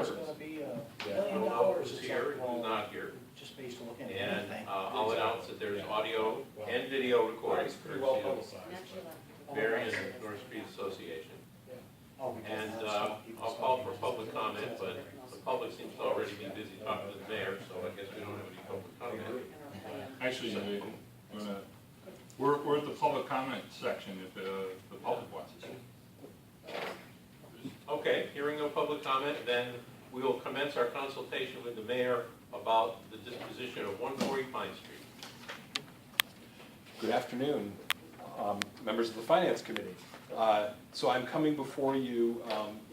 It's gonna be $1 I million. don't know who's It's here, like, who's not here. just based on looking at And anything. I'll announce that there's audio and video recording It's pretty well courtesy publicized. of Marion and North Street Association. Oh, we And have some people I'll call for public comment, but the public seems to already be busy talking to the mayor, so I guess we don't have any public comment. Actually, we're at the public comment section if the public wants to see. Okay, hearing no public comment, then we will commence our consultation with the mayor about the disposition of 140 Pine Street. Good afternoon, members of the Finance Committee. So I'm coming before you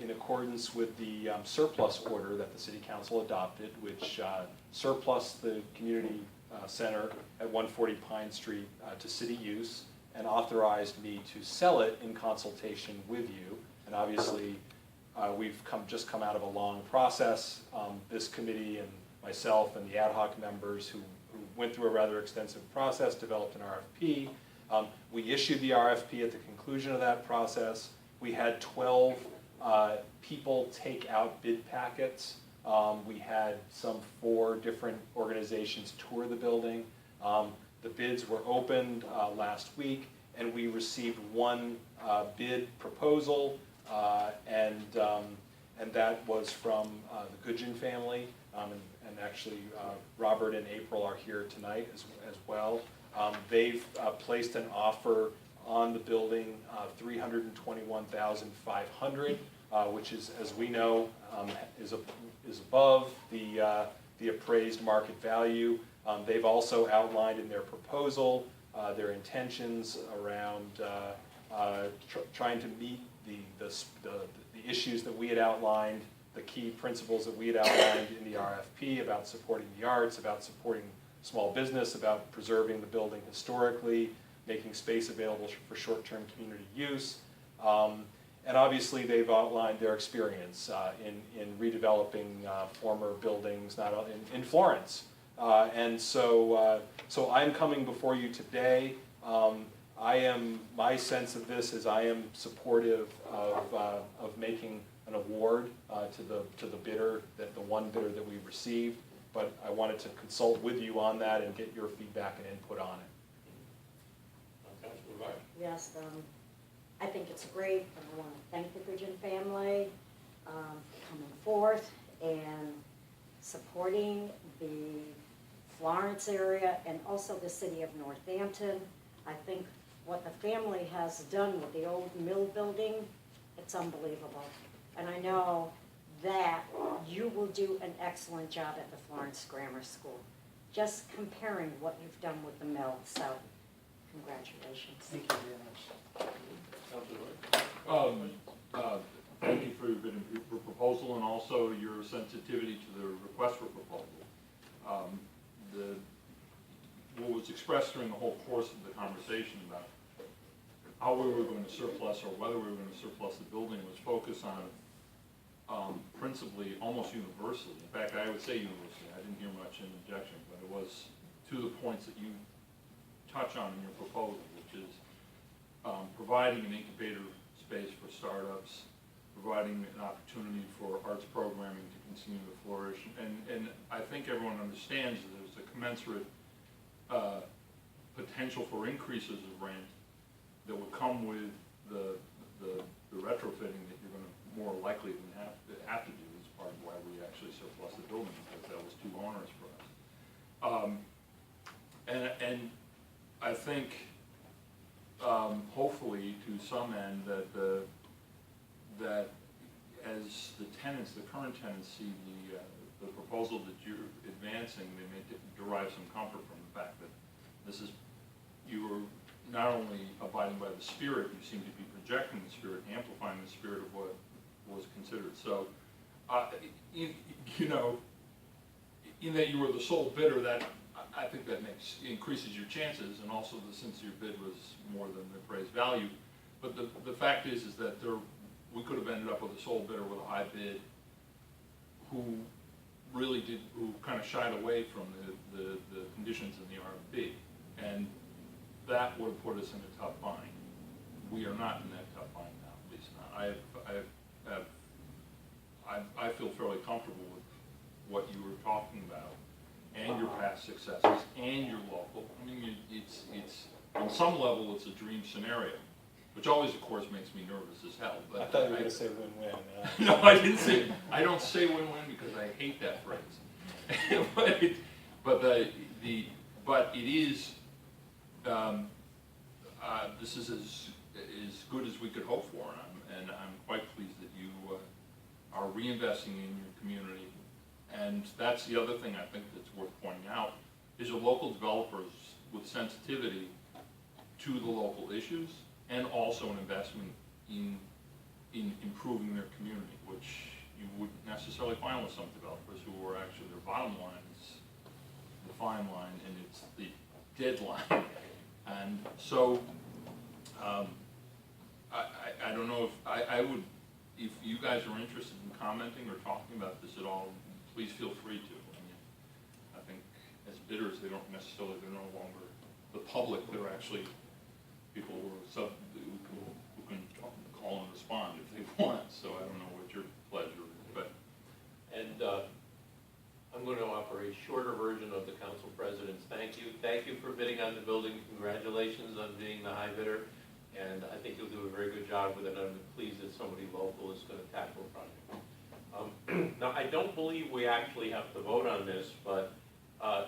in accordance with the surplus order that the City Council adopted, which surplus the community center at 140 Pine Street to city use and authorized me to sell it in consultation with you. And obviously, we've just come out of a long process. This committee and myself and the ad hoc members who went through a rather extensive process developed an RFP. We issued the RFP at the conclusion of that process. We had 12 people take out bid packets. We had some 4 different organizations tour the building. The bids were opened last week, and we received 1 bid proposal, and that was from the Goodgen family, and actually Robert and April are here tonight as well. They've placed an offer on the building, $321,500, which is, as we know, is above the appraised market value. They've also outlined in their proposal their intentions around trying to meet the issues that we had outlined, the key principles that we had outlined in the RFP about supporting the arts, about supporting small business, about preserving the building historically, making space available for short-term community use. And obviously they've outlined their experience in redeveloping former buildings in Florence. And so I'm coming before you today. My sense of this is I am supportive of making an award to the bidder, the one bidder that we received. But I wanted to consult with you on that and get your feedback and input on it. Yes, I think it's great, and I want to thank the Goodgen family for coming forth and supporting the Florence area and also the city of Northampton. I think what the family has done with the old mill building, it's unbelievable. And I know that you will do an excellent job at the Florence Grammar School, just comparing what you've done with the mill, so congratulations. Thank you very much. Thank you for your proposal and also your sensitivity to the request for proposal. What was expressed during the whole course of the conversation about how we were going to surplus or whether we were going to surplus the building was focused on principally almost universally. In fact, I would say universally. I didn't hear much in objection, but it was to the points that you touch on in your proposal, which is providing an incubator space for startups, providing an opportunity for arts programming to continue to flourish. And I think everyone understands that there's a commensurate potential for increases of rent that would come with the retrofitting that you're going to more likely than have to do as part of why we actually surplus the building, because that was too onerous for us. And I think hopefully to some end that as the tenants, the current tenants see the proposal that you're advancing, they may derive some comfort from the fact that you are not only abiding by the spirit, you seem to be projecting the spirit, amplifying the spirit of what was considered. So, you know, in that you were the sole bidder, that I think that increases your chances, and also since your bid was more than the appraised value. But the fact is that we could have ended up with a sole bidder with a high bid who kind of shied away from the conditions in the RFP, and that would have put us in a tough bind. We are not in that tough bind now, at least not. I have I feel fairly comfortable with what you were talking about, and your past successes, and your local. I mean, it's, on some level, it's a dream scenario, which always, of course, makes me nervous as hell, but. I thought you were gonna say win-win. No, I didn't say, I don't say win-win because I hate that phrase. But it is, this is as good as we could hope for, and I'm quite pleased that you are reinvesting in your community. And that's the other thing I think that's worth pointing out, is your local developers with sensitivity to the local issues, and also an investment in improving their community, which you wouldn't necessarily find with some developers who are actually, their bottom line is the fine line, and it's the deadline. And so, I don't know if, I would, if you guys are interested in commenting or talking about this at all, please feel free to. I mean, I think as bidders, they're no longer the public, they're actually people who can call and respond if they want, so I don't know what your pleasure is, but. And I'm going to offer a shorter version of the council president's thank you. Thank you for bidding on the building. Congratulations on being the high bidder. And I think you'll do a very good job with it. I'm pleased that somebody local is going to tackle the project. Now, I don't believe we actually have to vote on this, but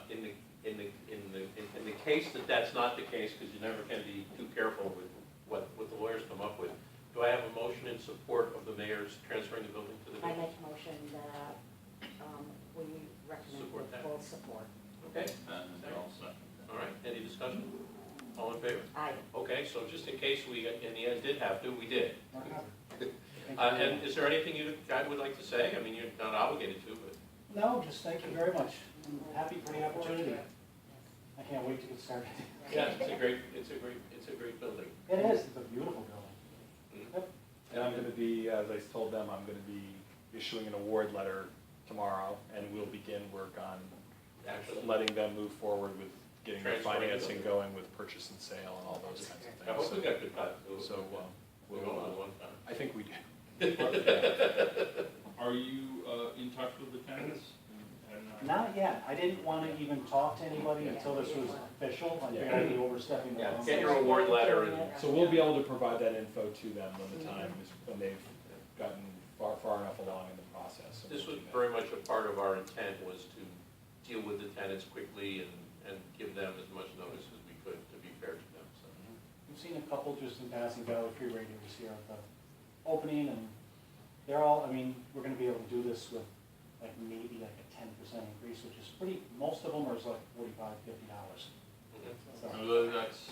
in the case that that's not the case, because you never can be too careful with what the lawyers come up with, do I have a motion in support of the mayor's transferring the building to the I village? make a motion that we recommend Support with that. full support. Okay, And I'll second that. all right, any discussion? All in favor? Aye. Okay, so just in case we, in the end, did have to, we did. Thank you very And much. is there anything you guys would like to say? I mean, you're not obligated to, but. No, just thank you very much. I'm happy for the opportunity. I can't wait to get started. Yeah, it's a great building. It is, it's a beautiful building. Yep. And I'm gonna be, as I told them, I'm gonna be issuing an award letter tomorrow, and we'll begin work on Actually, letting them move forward with getting the Transferring the financing going with purchase and sale and all those kinds I of hope we things. got good time. So, We'll go on one time. I think we do. Are you in touch with the tenants? Not yet. I didn't want to even talk to anybody until this was official. I figured I'd be overstepping the Yeah, bounds. get your award letter and. So we'll be able to provide that info to them when the time is, when they've gotten far enough along in the process. So This we'll was do that. very much a part of our intent, was to deal with the tenants quickly and give them as much notice as we could to be fair to them, so. We've seen a couple just in passing Valley Free radios here at the opening, and they're all, I mean, we're gonna be able to do this with like maybe like a 10% increase, which is pretty, most of them are like $45, $50. So, That's,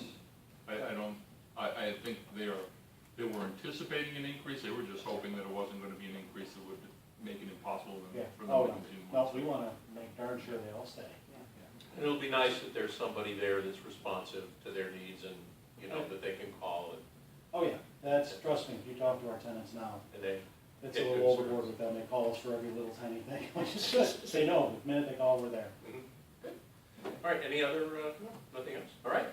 I think they were anticipating an increase, they were just hoping that it wasn't gonna be an increase that would make it impossible yeah, for them oh, to no, continue. no, we wanna make darn sure they all stay. And it'll be nice that there's somebody there that's responsive to their needs and, you know, that they can call Oh, yeah, that's, trust me, if you talk to our tenants now, and they, it's a Get little good overboard service. with them, they call us for every little tiny thing, just say no, the minute they call, we're there. all right, any other, nothing else? All right,